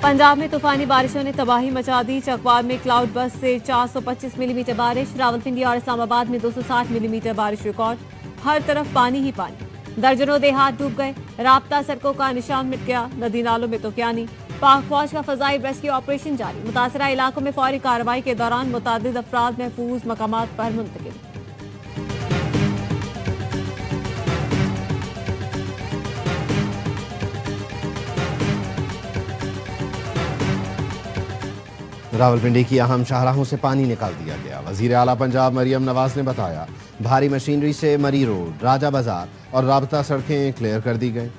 पंजाब में तूफानी बारिशों ने तबाही मचा दी। चकवार में क्लाउड बस से 425 मिलीमीटर बारिश, रावलपिंडी और इस्लामाबाद में 260 मिलीमीटर बारिश रिकॉर्ड। हर तरफ पानी ही पानी, दर्जनों देहात डूब गए। राब्ता सड़कों का निशान मिट गया, नदी नालों में तो क्या नहीं। पाक फौज का फजाई रेस्क्यू ऑपरेशन जारी, मुतासरा इलाकों में फौरी कार्रवाई के दौरान मुतादिद अफराद महफूज मकामात पर मुंतकिल। रावलपिंडी की अहम शाहराहों से पानी निकाल दिया गया। वजीर आला पंजाब मरियम नवाज ने बताया, भारी मशीनरी से मरी रोड, राजा बाजार और राबता सड़कें क्लियर कर दी गई।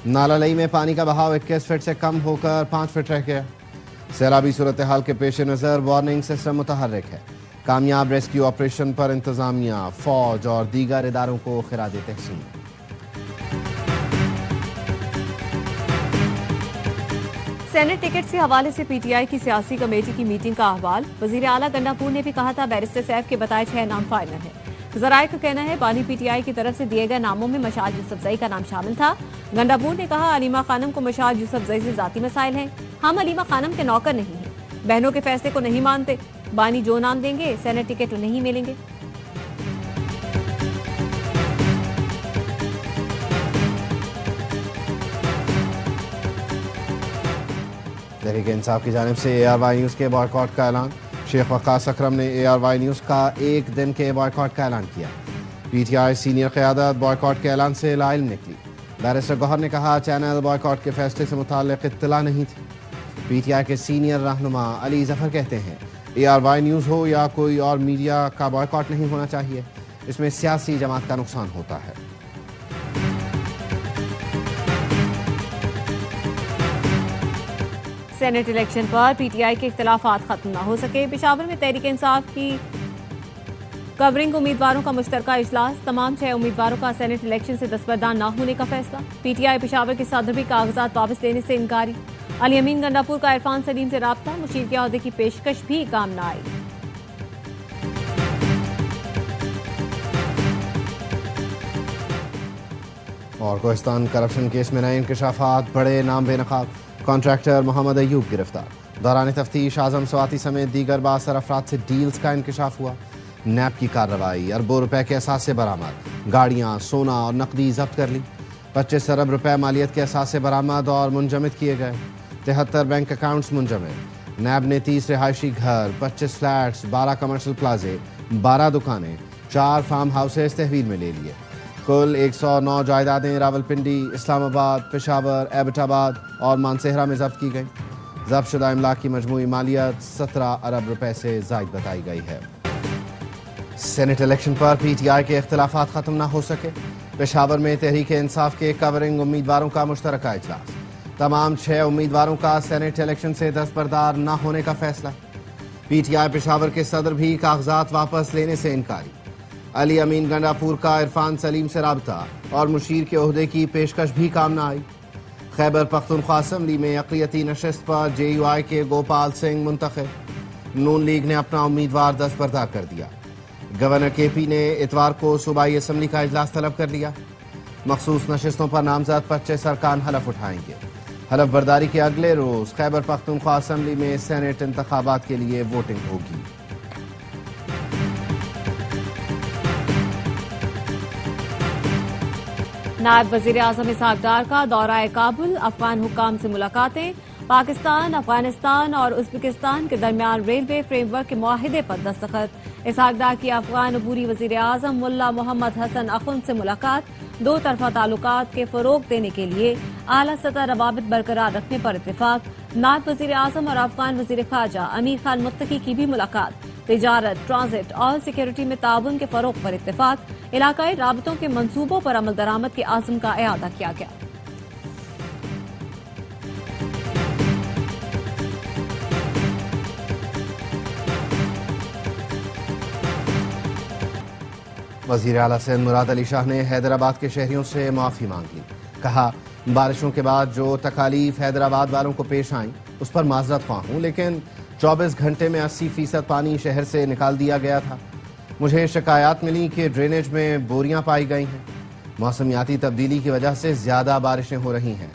नाला लई में पानी का बहाव 21 फीट से कम होकर 5 फीट रह गया। सैलाबी सूरत हाल के पेश नज़र वार्निंग सिस्टम मुतहर्रिक है। कामयाब रेस्क्यू ऑपरेशन पर इंतजामिया, फौज और दीगर इदारों को खिराज तहसीन। सेनेट टिकट के हवाले से पीटीआई की सियासी कमेटी की मीटिंग का अहवाल। वजीर आला गंडापुर ने भी कहा था, बैरिस्टर सैफ के बताए 6 नाम फाइनल है। जराये का कहना है, बानी पीटीआई की तरफ से दिए गए नामों में मशाल यूसुफजई का नाम शामिल था। गंडापुर ने कहा, अलीमा खानम को मशाल यूसुफजई से जाती मसाइल हैं। हम अलीमा खानम के नौकर नहीं हैं, बहनों के फैसले को नहीं मानते। बानी जो नाम देंगे सेनेट टिकट नहीं मिलेंगे। तहरीक इंसाफ की जानिब से ARY न्यूज़ के बॉयकॉट का ऐलान। शेख वक्कास अकरम ने ARY न्यूज़ का एक दिन के बॉयकॉट का ऐलान किया। PTI सीनियर क़यादत बॉयकॉट के ऐलान से लाइल निकली। बैरिस्टर गौहर ने कहा, चैनल बॉयकॉट के फैसले से मुताल्लिक़ इत्तला नहीं थी। PTI के सीनियर रहनुमा अली जफर कहते हैं, ARY न्यूज़ हो या कोई और मीडिया का बॉयकॉट नहीं होना चाहिए, इसमें सियासी जमात का नुकसान होता है। सेनेट इलेक्शन पर पीटीआई के इख्तिलाफात खत्म न हो सके। पेशावर में तहरीक इंसाफ की कवरिंग उम्मीदवारों का मुश्तरका इजलास। तमाम 6 उम्मीदवारों का सेनेट इलेक्शन से दस्तबरदार न होने का फैसला। पीटीआई पेशावर के सदर भी कागजात वापस लेने से इनकारी। अली अमीन गंडापुर का इरफान सलीम से राब्ता, मुशीर के अहदे की पेशकश भी काम न आई। और कोहिस्तान करप्शन केस में नए इंकशाफात, बड़े नाम बेनकाब। कॉन्ट्रैक्टर मोहम्मद अयूब गिरफ्तार। दौरान तफ्तीश आजम सवाती समेत दीगर बासर अफराद से डील्स का इंकशाफ हुआ। नैब की कार्रवाई, अरबों रुपए के असासे बरामद, गाड़ियां, सोना और नकदी जब्त कर ली। 25 अरब रुपए मालियत के असासे बरामद और मुंजमद किए गए। 73 बैंक अकाउंट्स मुंजमद। नैब ने 30 रिहायशी घर, 25 फ्लैट्स, 12 कमर्शियल प्लाजे, 12 दुकानें, 4 फार्म हाउसेज तहवील में ले लिए। कुल 109 जायदादें रावलपिंडी, इस्लामाबाद, पेशावर, एबटाबाद और मानसेहरा में जब्त की गई। जब्त शुदा इमलाक की मजमूई मालियत 17 अरब रुपए से जायद बताई गई है। सेनेट इलेक्शन पर पीटीआई के इख्तिलाफात खत्म न हो सके। पेशावर में तहरीक इंसाफ के कवरिंग उम्मीदवारों का मुश्तरका इजलास। तमाम 6 उम्मीदवारों का सेनेट इलेक्शन से दस्तबरदार न होने का फैसला। पीटीआई पेशावर के सदर भी कागजात वापस लेने से इनकारी। अली अमीन गंडापुर का इरफान सलीम से राब्ता और मुशीर के ओहदे की पेशकश भी काम न आई। खैबर पख्तूनख्वा असम्बली में अक़लियती नशस्त पर JUI के गोपाल सिंह मुंतखब। नून लीग ने अपना उम्मीदवार दस्तबरदार कर दिया। गवर्नर KP ने इतवार को सूबाई असम्बली का इजलास तलब कर लिया। मखसूस नशस्तों पर नामजद 25 अरकान हलफ उठाएंगे। हलफ बर्दारी के अगले रोज खैबर पख्तूनख्वा असम्बली में सेनेट इंतखाबात के लिए वोटिंग होगी। नायब वजीर आजम इसहाक डार का दौरा काबुल, अफगान हुक्काम से मुलाकातें। पाकिस्तान, अफगानिस्तान और उज्बेकिस्तान के दरमियान रेलवे फ्रेमवर्क के मुआहिदे पर दस्तखत। इसहाक डार की अफगान अबूरी वजीर आजम मुल्ला मोहम्मद हसन अखुंद से मुलाकात। 2 तरफा ताल्लुकात के फरोग देने के लिए आला सतह रवाबित बरकरार रखने पर इत्तेफाक। नायब वजीर आजम और अफगान वजीर खारजा अमीर खान मुत्तकी की भी मुलाकात। तिजारत, ट्रांजिट और सिक्योरिटी में ताउन के फरोग पर इत्तेफाक। इलाकाई राबतों के मंसूबों पर अमल दरामद के आज़म का इआदा किया गया। वज़ीर आला सिंध मुराद अली शाह ने हैदराबाद के शहरियों से माफ़ी मांग ली। कहा, बारिशों के बाद जो तकालीफ हैदराबाद वालों को पेश आईं उस पर माजरत ख्वाह हूँ, लेकिन 24 घंटे में 80% पानी शहर से निकाल दिया गया था। मुझे शिकायत मिली कि ड्रेनेज में बोरियां पाई गई हैं। मौसमियाती तब्दीली की वजह से ज़्यादा बारिशें हो रही हैं।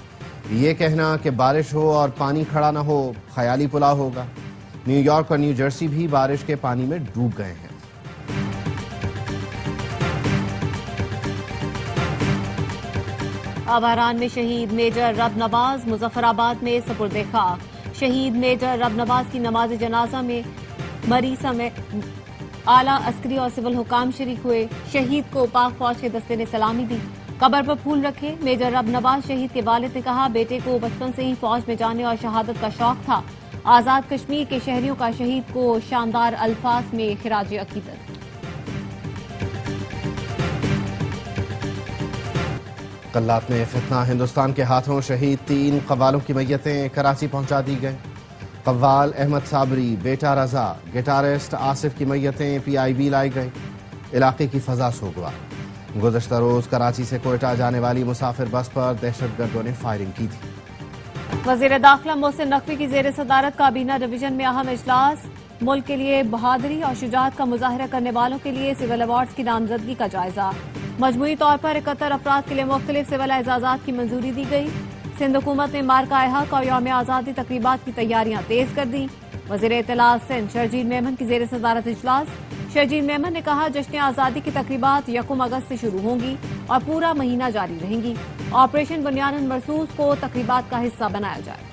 یہ کہنا کہ بارش ہو اور پانی کھڑا نہ ہو خیالی پلا ہوگا۔ نیو یارک اور نیو جرسی بھی بارش کے پانی میں ڈوب گئے ہیں۔ بحران میں شہید میجر رب نواز مظفر آباد میں سپرد خاک۔ شہید میجر رب نواز کی نماز جنازہ میں مری سمیت اعلیٰ عسکری اور سول حکام شریک ہوئے۔ شہید کو پاک فوج کے دستے نے سلامی دی، قبر پر پھول رکھے۔ میجر رب نواز شہید کے والد نے کہا بیٹے کو بچپن سے ہی فوج میں جانے اور شہادت کا شوق تھا۔ آزاد کشمیر کے شہریوں کا شہید کو شاندار الفاظ میں خراج عقیدت۔ قلات میں فتنہ، ہندوستان کے ہاتھوں شہید 3 قوالوں کی میتیں کراچی پہنچا دی گئیں۔ قوال احمد صابری، بیٹا رضا، گٹارسٹ آصف کی میتیں PIB لائی گئی۔ علاقے کی فضا سوگوار۔ گزشتہ روز کراچی سے کوئٹہ جانے والی مسافر بس پر دہشت گردوں نے فائرنگ کی تھی۔ وزیر داخلہ محسن نقوی کی زیر صدارت کابینہ ڈویژن میں اہم اجلاس۔ ملک کے لیے بہادری اور شجاعت کا مظاہرہ کرنے والوں کے لیے سول ایوارڈز کی نامزدگی کا جائزہ۔ مجموعی طور پر 71 افراد کے لیے مختلف سول اعزازات کی منظوری دی گئی۔ سندھ حکومت نے مارکہ حق اور یوم آزادی تقریبات کی تیاریاں تیز کر دیں۔ وزیر اطلاعات سندھ شرجیل میمن کی زیر صدارت اجلاس۔ شرجیل میمن نے کہا جشن آزادی کی تقریبات 1 اگست سے شروع ہوں گی اور پورا مہینہ جاری رہیں گی۔ آپریشن بنیان مرصوص کو تقریبات کا حصہ بنایا جائے۔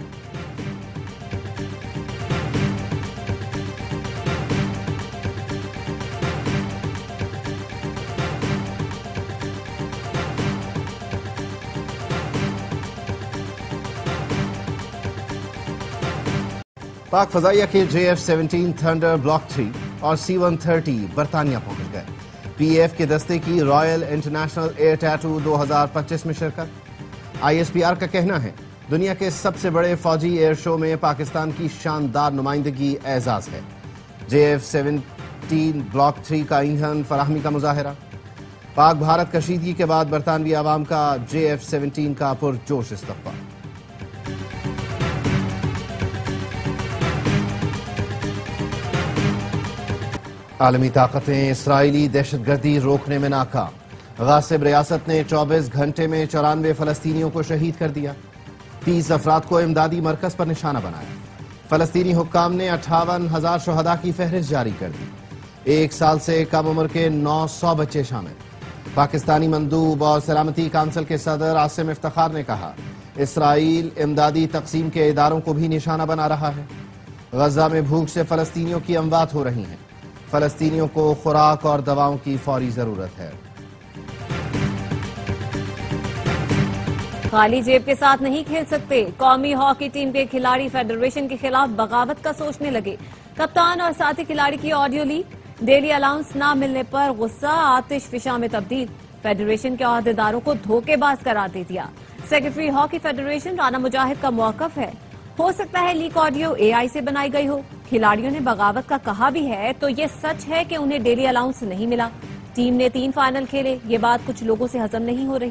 پاک فضائیہ کے JF-17 تھنڈر بلاک 3 اور C-130 برطانیہ پہنچ گئے۔ PAF کے دستے کی رائل انٹرنیشنل ایئر ٹیٹو 2025 میں شرکت۔ ISPR کا کہنا ہے دنیا کے سب سے بڑے فوجی ایئر شو میں پاکستان کی شاندار نمائندگی اعزاز ہے۔ JF-17 بلاک 3 کا ایندھن فراہمی کا مظاہرہ۔ پاک بھارت کشیدگی کے بعد برطانوی عوام کا JF-17 کا پرجوش استقبال۔ عالمی طاقتیں اسرائیلی دہشت گردی روکنے میں ناکام۔ غاصب ریاست نے 24 گھنٹے میں 94 فلسطینیوں کو شہید کر دیا۔ 30 افراد کو امدادی مرکز پر نشانہ بنایا۔ فلسطینی حکام نے 58,000 شہداء کی فہرست جاری کر دی۔ 1 سال سے کم عمر کے 900 بچے شامل۔ پاکستانی مندوب اور سلامتی کونسل کے صدر عاصم افتخار نے کہا اسرائیل امدادی تقسیم کے اداروں کو بھی نشانہ بنا رہا ہے۔ غزہ میں بھوک سے فلسطینیوں کی اموات ہو رہی ہیں۔ فلسطینیوں کو خوراک اور دواؤں کی فوری ضرورت ہے۔ خالی جیب کے ساتھ نہیں کھیل سکتے، قومی ہاکی ٹیم کے کھلاڑی فیڈریشن کے خلاف بغاوت کا سوچنے لگے۔ کپتان اور ساتھی کھلاڑی کی آڈیو لیک، ڈیلی الاؤنس نہ ملنے پر غصہ آتش فشاں میں تبدیل، فیڈریشن کے عہدیداروں کو دھوکے باز قرار دے دیا۔ سیکرٹری ہاکی فیڈریشن رانا مجاہد کا موقف ہے ہو سکتا ہے لیک آڈیو AI سے بنائی گئی ہو۔ کھلاڑیوں نے بغاوت کا کہا بھی ہے تو یہ سچ ہے کہ انہیں ڈیلی الاؤنس نہیں ملا۔ ٹیم نے 3 فائنل کھیلے، یہ بات کچھ لوگوں سے ہضم نہیں ہو رہی۔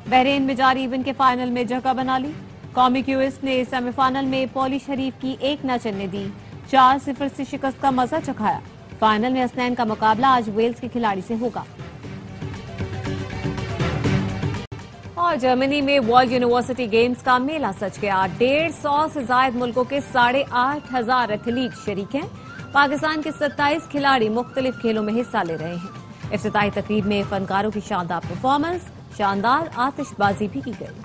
بحرین میں جاری ایونٹ کے فائنل میں جگہ بنا لی۔ قومی کیویس نے سیمی فائنل میں پولی شریف کی 1 نہ چلنے دی، 4-0 سے شکست کا مزہ چکھایا۔ فائنل میں حسنین کا مقابلہ آج ویلز کے کھلاڑی سے ہوگا۔ اور جرمنی میں ورلڈ یونیورسٹی گیمز کا میلہ سج گیا۔ 150 سے زائد ملکوں کے 8,500 ایتھلیٹ شریک ہیں۔ پاکستان کے 27 کھلاڑی مختلف کھیلوں میں حصہ لے رہے ہیں۔ افتتاحی تقریب میں فنکاروں کی شاندار پرفارمنس، شاندار آتش بازی بھی کی گئی۔